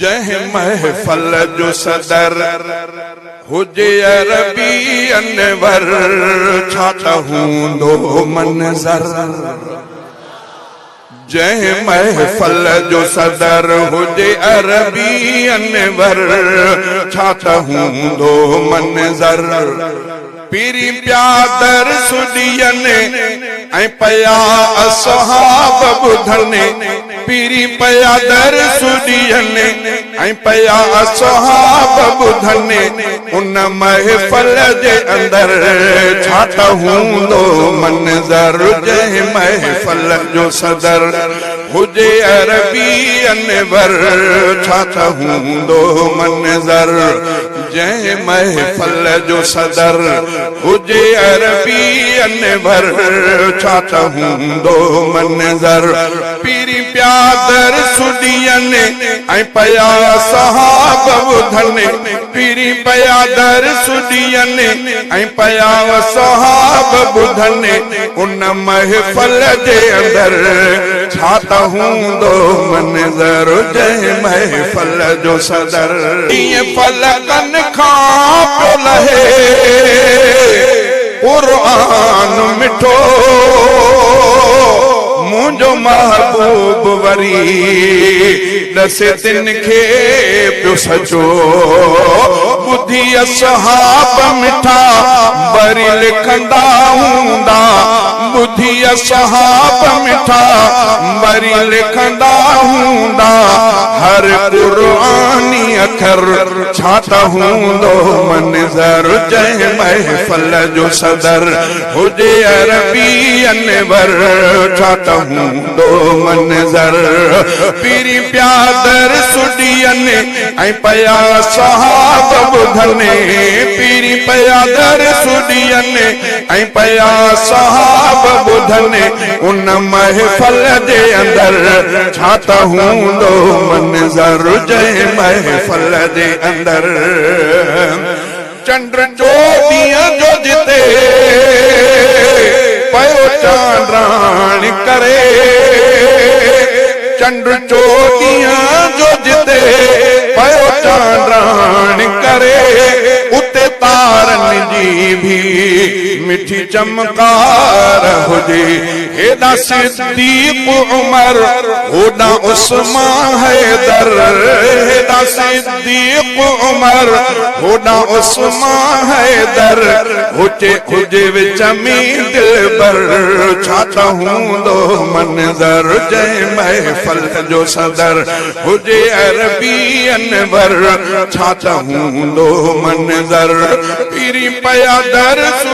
जह महफल जो सदर हुजे अरबी अनवर छा हूंदो मंज़र। जह महफल जो सदर हुजे अरबी अनवर छा हूंदो मंज़र। पीरी प्यादर सुदियने ऐं पया असहाब बुधने। पीरी प्यादर सुदियने ऐं पया असहाब बुधने। उन महफल जे अंदर छा हूंदो मंज़र। जंहिं महफल जो सदर हुजे अरबी अनवर छा हूंदो मंज़र। जंहिं महफल जो सदर हुजे अरबी अनवर छा हूंदो मंज़र। पीरी प्यादर सुदियने ऐं पया सहाब बुधने। पीरी प्यादर सुदियने ऐं पया सहाब बुधने। उन महफल जे अंदर छा हूंदो मंज़र। जंहिं महफल जो सदर ईअं फलकन खां पियो लहे क़ुरान मिठो। मुंहिंजो महबूब वरी दसे तिन खे पियो सचो। ॿुधी असहाब मिठा वरी लिखंदा हूंदा। ॿुधी असहाब मिठा वरी लिखंदा हूंदा। हर क़ुरानी अखर छा हूंदो मंज़र। जंहिं महफल जो सदर हुजे अरबी अनवर छा हूंदो मंज़र। पीरी प्यादर सुदियने ऐं पया सहाब बुधने। पीरी प्यादर सुदियने ऐं पया सहाब बुधने। उन महफल जे अंदर छा हूंदो मंज़र। जंहिं महफल जे अंदर चंड जो ॾींहं जो जिते पयो चांद्राण करे। चंड जो ॾींहं जो जिते पयो चांद्राण करे। उते तारनि जी भी मिठी चमकार हुजे। हेॾा सिद्दीक़ उमर होॾा उस्मान हैदर। हेॾा सिद्दीक़ उमर होॾा उस्मान हैदर। हुजे विच में दिलबर छा हूंदो मंज़र। जंहिं महफल जो सदर हुजे अरबी अनवर छा हूंदो मंज़र। पीरी प्यादर